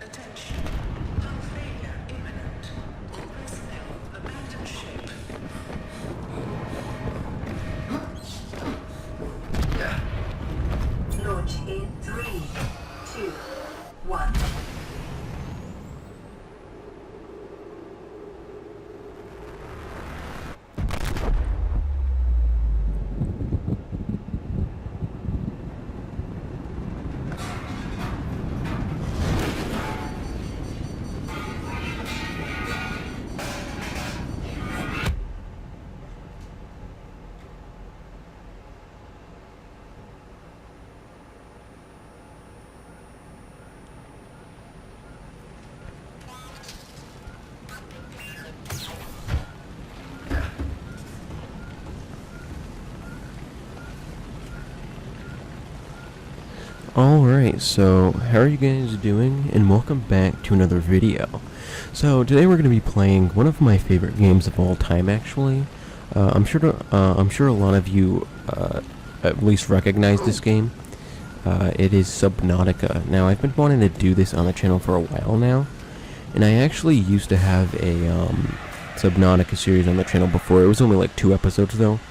Attention. Hull failure imminent. All personnel abandon ship. Launch in 3, 2, 1. Alright, so how are you guys doing? And welcome back to another video. So today we're going to be playing one of my favorite games of all time, actually. I'm sure a lot of you at least recognize this game. It is Subnautica. Now, I've been wanting to do this on the channel for a while now, and I actually used to have a Subnautica series on the channel before. It was only like 2 episodes though,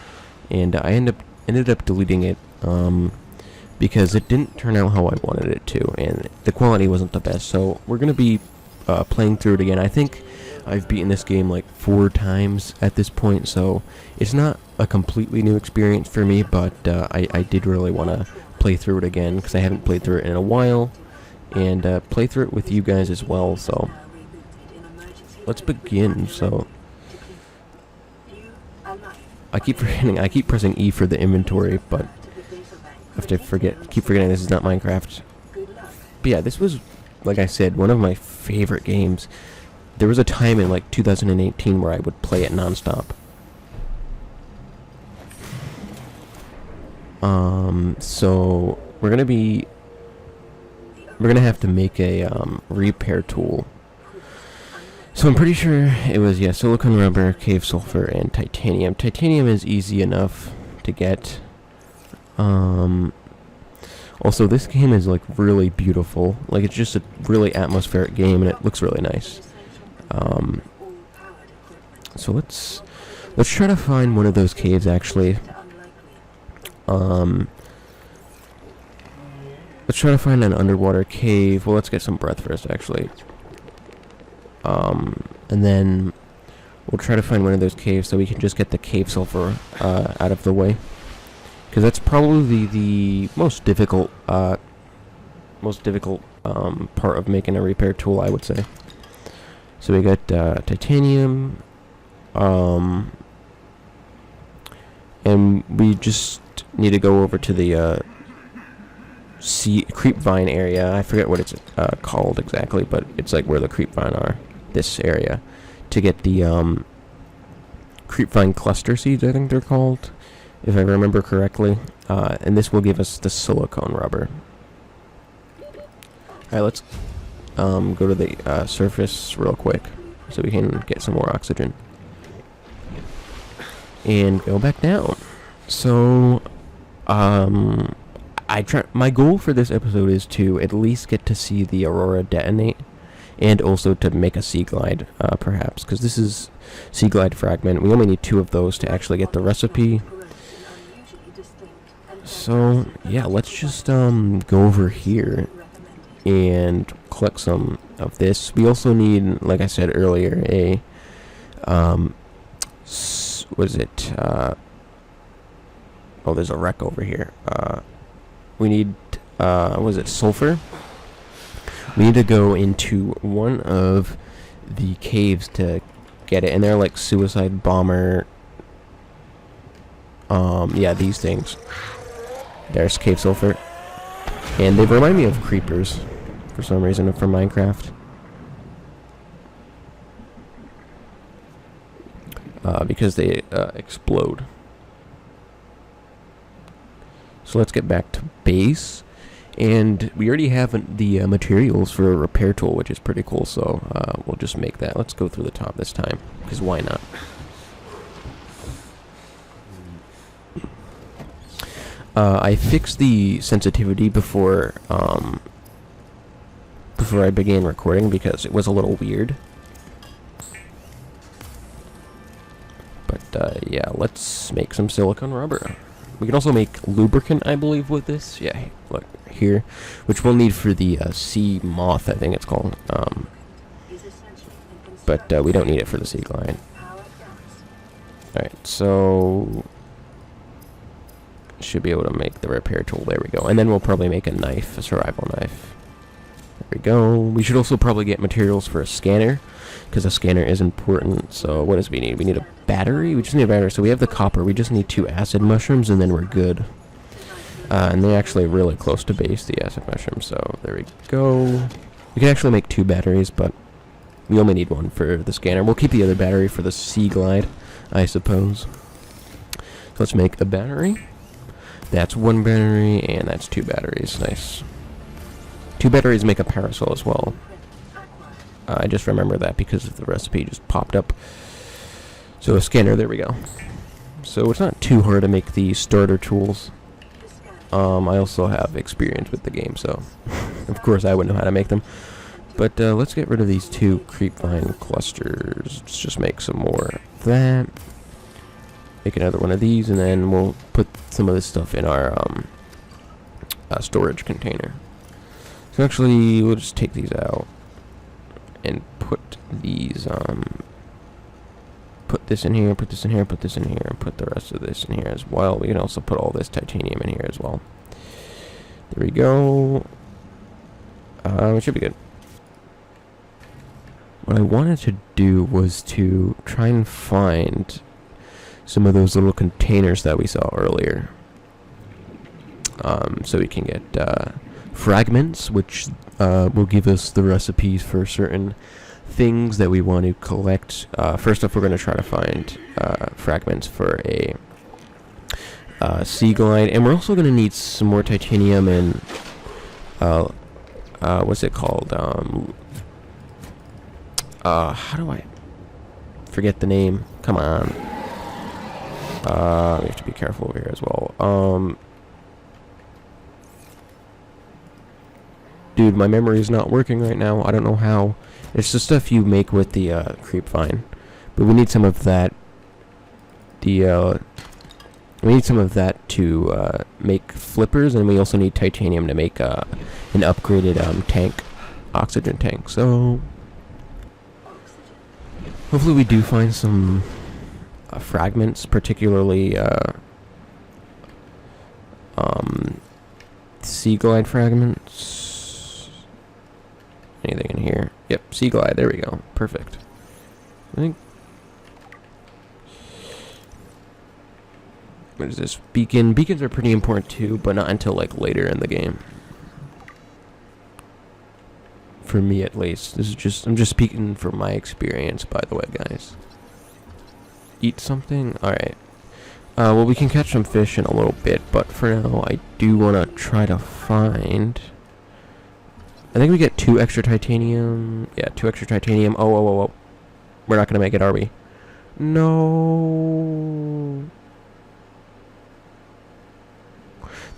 and I ended up deleting it because it didn't turn out how I wanted it to, and the quality wasn't the best. So we're gonna be playing through it again. I think I've beaten this game like 4 times at this point, so it's not a completely new experience for me, but I did really want to play through it again because I haven't played through it in a while, and play through it with you guys as well. So let's begin. So I keep pressing E for the inventory, but I have to keep forgetting this is not Minecraft. But yeah, this was, like I said, one of my favorite games. There was a time in like 2018 where I would play it nonstop. So we're gonna have to make a repair tool. So I'm pretty sure it was, yeah, silicone rubber, cave sulfur, and titanium. Titanium is easy enough to get. Also, this game is like really beautiful. Like, it's just a really atmospheric game, and it looks really nice. So let's try to find one of those caves, actually. Let's try to find an underwater cave. Well, let's get some breath first, actually. And then we'll try to find one of those caves so we can just get the cave sulfur out of the way. Because that's probably the most difficult part of making a repair tool, I would say. So we got titanium, and we just need to go over to the creep vine area. I forget what it's called exactly, but it's like where the creep vine are. This area to get the creep vine cluster seeds, I think they're called, if I remember correctly, and this will give us the silicone rubber. Alright, let's go to the surface real quick so we can get some more oxygen. And go back down. So, my goal for this episode is to at least get to see the Aurora detonate, and also to make a sea glide, perhaps, because this is sea glide fragment. We only need 2 of those to actually get the recipe. So yeah, let's just go over here and collect some of this. We also need, like I said earlier, a what is it? Oh, there's a wreck over here. We need what is it? Sulfur. We need to go into one of the caves to get it, and they're like suicide bomber. Yeah, these things. There's cave sulfur, and they remind me of creepers for some reason from Minecraft. Because they explode. So let's get back to base. And we already have the materials for a repair tool, which is pretty cool, so we'll just make that. Let's go through the top this time, because why not? I fixed the sensitivity before before I began recording because it was a little weird. But yeah, let's make some silicone rubber. We can also make lubricant, I believe, with this. Yeah, look here, which we'll need for the sea moth, I think it's called. But we don't need it for the sea glide. Alright, so should be able to make the repair tool. There we go. And then we'll probably make a knife, a survival knife. There we go. We should also probably get materials for a scanner, because a scanner is important. So what does we need? We need a battery? We just need a battery. So we have the copper. We just need 2 acid mushrooms, and then we're good. And they're actually really close to base, the acid mushrooms. So there we go. We can actually make 2 batteries, but we only need 1 for the scanner. We'll keep the other battery for the sea glide, I suppose. So let's make a battery. That's 1 battery, and that's 2 batteries. Nice. 2 batteries make a parasol as well. I just remember that because the recipe just popped up. So a scanner, there we go. So it's not too hard to make these starter tools. I also have experience with the game, so of course I would know how to make them. But let's get rid of these 2 creepvine clusters. Let's just make some more of that. Make another one of these, and then we'll put some of this stuff in our storage container. So actually, we'll just take these out and put these, put this in here, put this in here, put this in here, and put the rest of this in here as well. We can also put all this titanium in here as well. There we go. It should be good. What I wanted to do was to try and find some of those little containers that we saw earlier. So we can get fragments, which will give us the recipes for certain things that we want to collect. First off, we're going to try to find fragments for a sea glide, and we're also going to need some more titanium and what's it called? How do I forget the name? Come on. We have to be careful over here as well. Dude, my memory is not working right now. I don't know how. It's the stuff you make with the creepvine, but we need some of that. We need some of that to make flippers, and we also need titanium to make an upgraded tank, oxygen tank. So hopefully we do find some fragments, particularly sea glide fragments. Anything in here? Yep, sea glide. There we go. Perfect. I think. What is this? Beacon. Beacons are pretty important too, but not until like later in the game. For me, at least. This is just. I'm just speaking from my experience, by the way, guys. Eat something? Alright. Well, we can catch some fish in a little bit, but for now, I do want to try to find... I think we get 2 extra titanium. Yeah, 2 extra titanium. Oh. We're not going to make it, are we? No.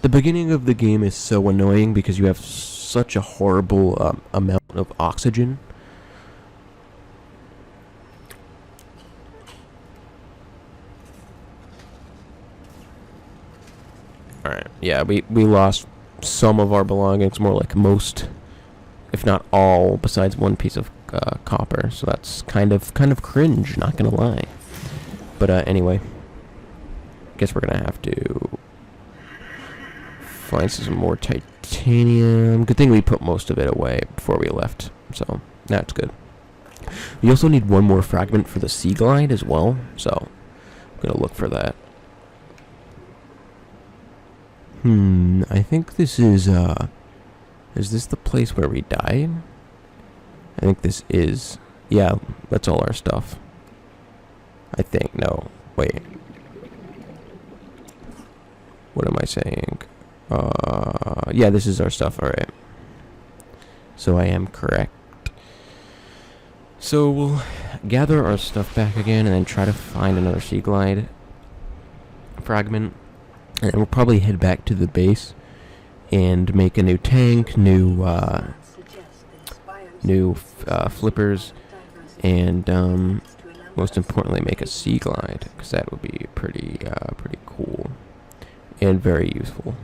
The beginning of the game is so annoying because you have such a horrible amount of oxygen. Alright, yeah, we lost some of our belongings, more like most, if not all, besides 1 piece of copper. So that's kind of cringe, not gonna lie. But anyway, guess we're gonna have to find some more titanium. Good thing we put most of it away before we left, so that's good. We also need 1 more fragment for the sea glide as well, so I'm gonna look for that. I think this is this the place where we died? I think this is, yeah, that's all our stuff. I think, no, wait. What am I saying? Yeah, this is our stuff, alright. So I am correct. So we'll gather our stuff back again and then try to find another sea glide fragment. And we'll probably head back to the base and make a new tank, new new flippers, and most importantly, make a sea glide, because that would be pretty cool and very useful.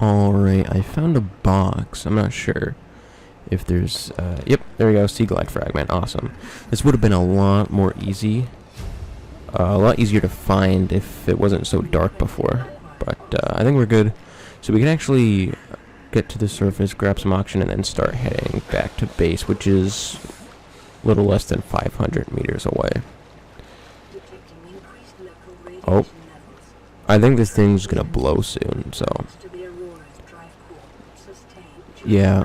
Alright, I found a box. I'm not sure if there's... yep, there we go, sea glide fragment. Awesome. This would have been a lot more easy. A lot easier to find if it wasn't so dark before. But I think we're good. So we can actually get to the surface, grab some oxygen, and then start heading back to base, which is a little less than 500 meters away. Oh. I think this thing's gonna blow soon, so... yeah.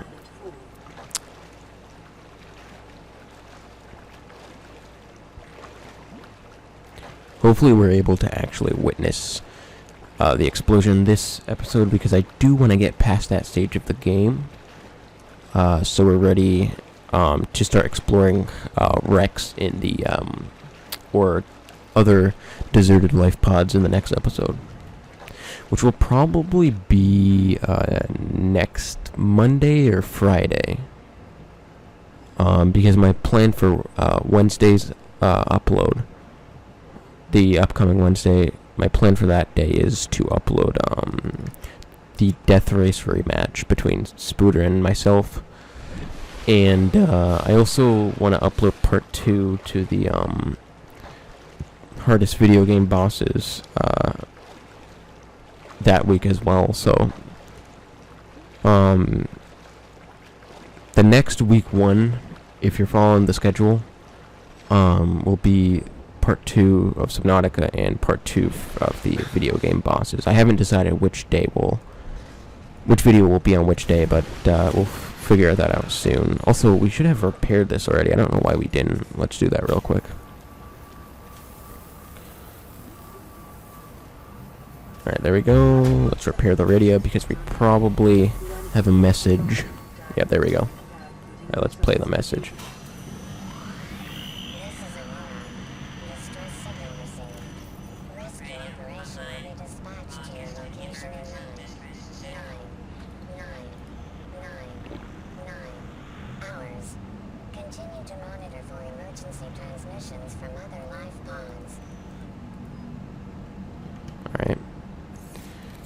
Hopefully we're able to actually witness the explosion this episode, because I do want to get past that stage of the game. So we're ready to start exploring wrecks in the or other deserted life pods in the next episode, which will probably be next Monday or Friday, because my plan for Wednesday's upload, the upcoming Wednesday, my plan for that day is to upload the Death Race rematch between Spooter and myself, and I also want to upload part 2 to the hardest video game bosses that week as well. So the next week 1, if you're following the schedule, will be part 2 of Subnautica and part 2 of the video game bosses. I haven't decided which video will be on which day, but we'll figure that out soon. Also, we should have repaired this already. I don't know why we didn't. Let's do that real quick. Alright, there we go. Let's repair the radio, because we probably have a message. Yeah, there we go. Alright, let's play the message. Alright.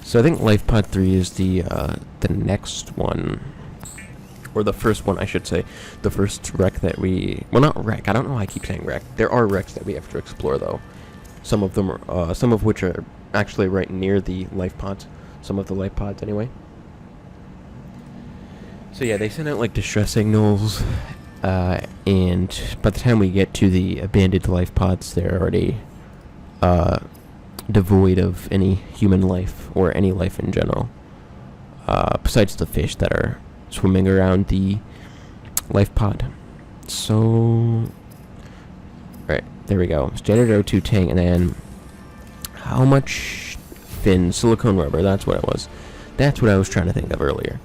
So I think Life Pod 3 is the next one. Or the first one, I should say. The first wreck that we... well, not wreck. I don't know why I keep saying wreck. There are wrecks that we have to explore, though. Some of them are, some of which are actually right near the life pods. Some of the life pods, anyway. So yeah, they send out, like, distress signals. And by the time we get to the abandoned life pods, they're already... devoid of any human life or any life in general, besides the fish that are swimming around the life pod. So, right, there we go. Standard O2 tank, and then how much fin? Silicone rubber, that's what it was. That's what I was trying to think of earlier.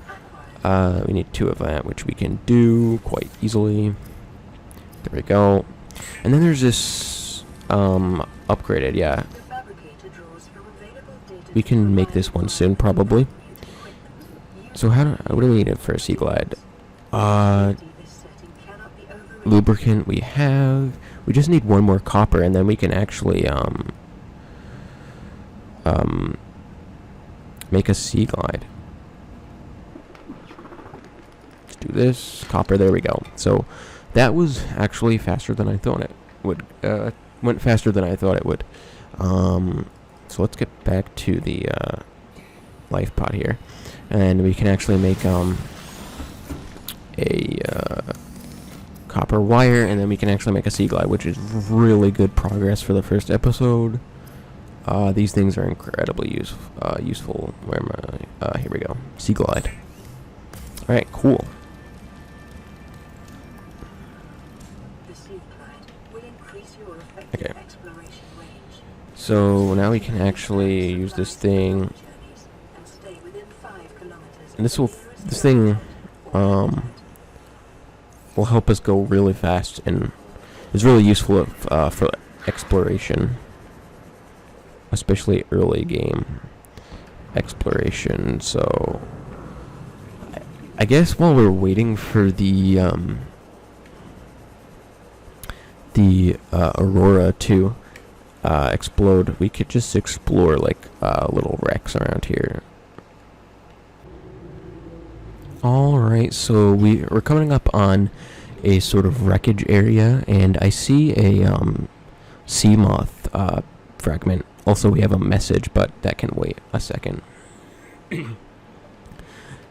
We need 2 of that, which we can do quite easily. There we go. And then there's this upgraded, yeah. We can make this one soon, probably. So what do we need for a sea glide? Lubricant we have. We just need 1 more copper, and then we can actually make a sea glide. Let's do this. Copper, there we go. So that was actually faster than I thought it would. Went faster than I thought it would. So let's get back to the life pod here, and we can actually make a copper wire, and then we can actually make a sea glide, which is really good progress for the first episode. These things are incredibly useful. Where am I? Here we go. Sea glide. All right, cool. Okay. So now we can actually use this thing, and this thing will help us go really fast, and is really useful for exploration, especially early game exploration. So I guess while we're waiting for the Aurora to explode, we could just explore like little wrecks around here. Alright, so we're coming up on a sort of wreckage area, and I see a sea moth fragment. Also, we have a message, but that can wait a second.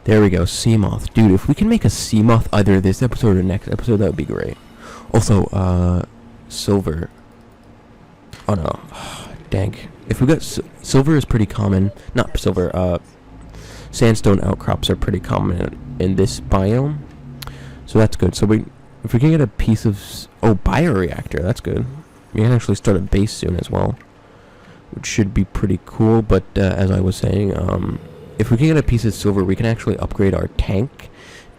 There we go, sea moth. Dude, if we can make a sea moth either this episode or next episode, that would be great. Also, silver. Oh no, dang. If we got silver is pretty common. Not silver. Sandstone outcrops are pretty common in this biome, so that's good. So if we can get a piece of bioreactor, that's good. We can actually start a base soon as well, which should be pretty cool. But as I was saying, if we can get a piece of silver, we can actually upgrade our tank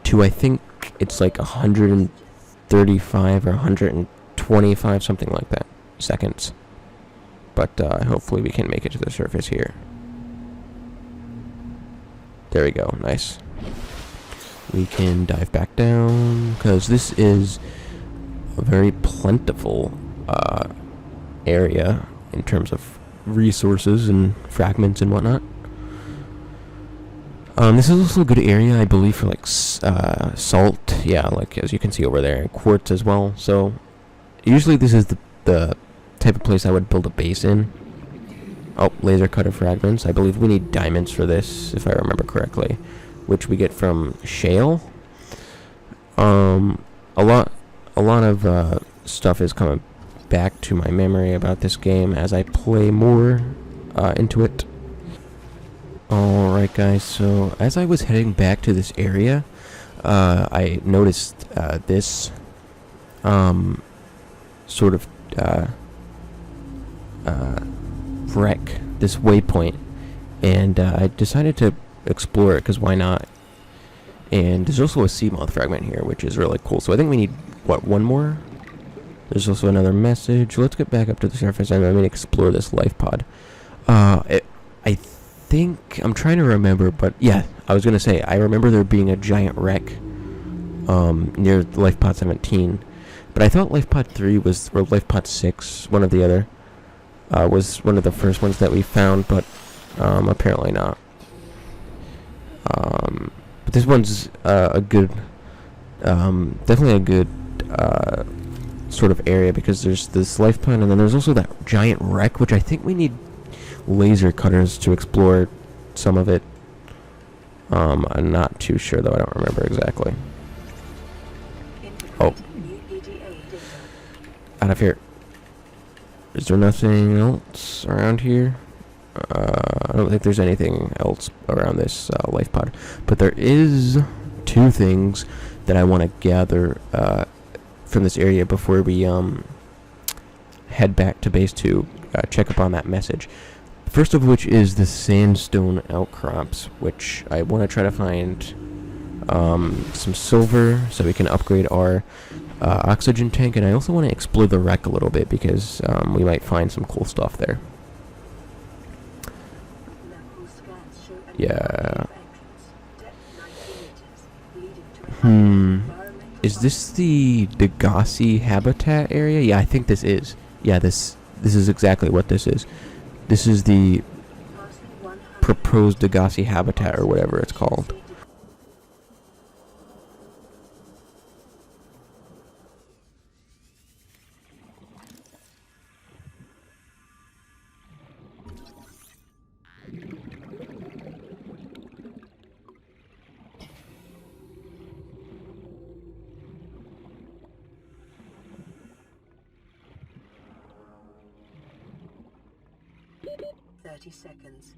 to, I think it's like 135 or 125, something like that, seconds. But hopefully we can make it to the surface here. There we go, nice. We can dive back down, because this is a very plentiful area in terms of resources and fragments and whatnot. This is also a good area, I believe, for like salt, yeah, like as you can see over there, and quartz as well. So usually this is the type of place I would build a base in. Oh, laser cutter fragments. I believe we need diamonds for this, if I remember correctly, which we get from shale. A lot of stuff is coming back to my memory about this game as I play more into it. Alright guys, so as I was heading back to this area, I noticed this sort of wreck, this waypoint, and I decided to explore it because why not? And there's also a sea moth fragment here, which is really cool. So I think we need, what, one more? There's also another message. Let's get back up to the surface and I'm going to explore this life pod. I think, I'm trying to remember, but yeah, I was going to say, I remember there being a giant wreck near life pod 17. But I thought life pod 3 was, or life pod 6, one or the other, was one of the first ones that we found, but apparently not. But this one's a good, definitely a good sort of area, because there's this life pod, and then there's also that giant wreck, which I think we need laser cutters to explore some of it. I'm not too sure, though. I don't remember exactly. Oh. Out of here. Is there nothing else around here? I don't think there's anything else around this life pod. But there is two things that I want to gather from this area before we head back to base to check up on that message. First of which is the sandstone outcrops, which I want to try to find some silver so we can upgrade our oxygen tank, and I also want to explore the wreck a little bit because we might find some cool stuff there. Yeah. Is this the Degassi habitat area? Yeah, I think this is. Yeah, this is exactly what this is. This is the proposed Degassi habitat, or whatever it's called. Seconds.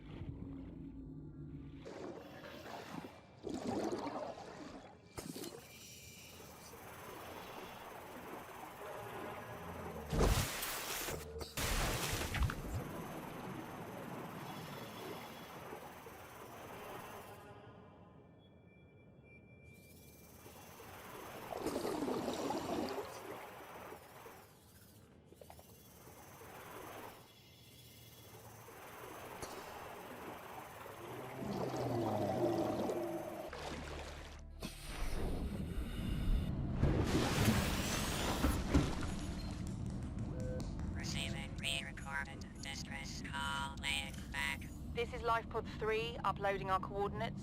Life Pod 3 uploading our coordinates.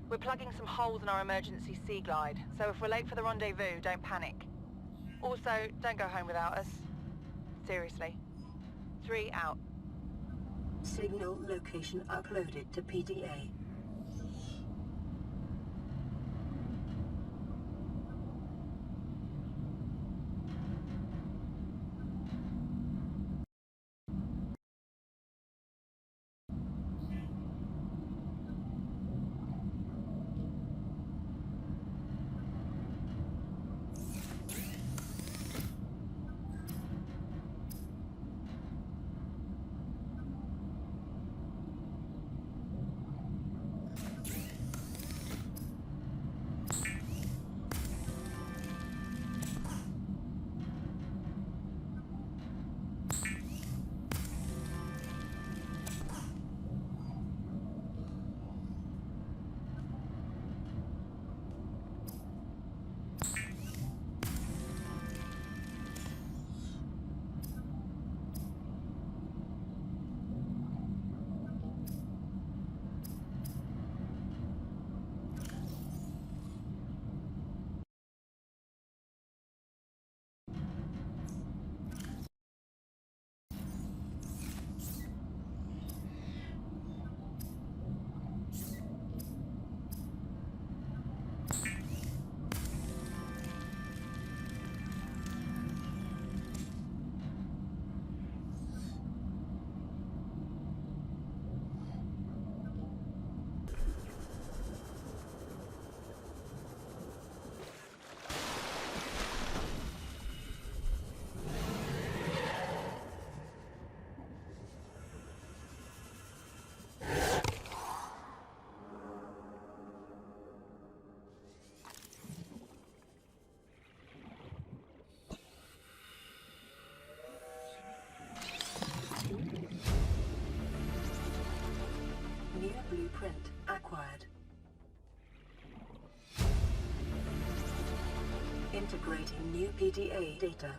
We're plugging some holes in our emergency sea glide, so if we're late for the rendezvous, don't panic. Also, don't go home without us. Seriously. 3 out. Signal location uploaded to PDA. New blueprint acquired. Integrating new PDA data.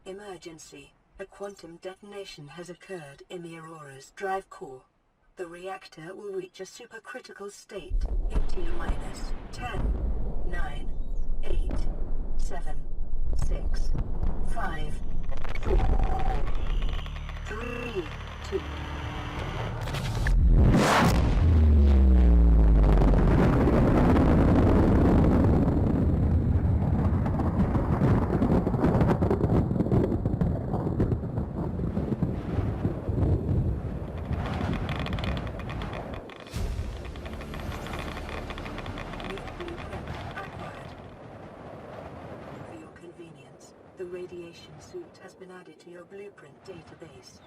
Emergency. A quantum detonation has occurred in the Aurora's drive core. The reactor will reach a supercritical state in T-minus 10, 9, 8, 7, 6, 5, 4, 3, 2. The radiation suit has been added to your blueprint database.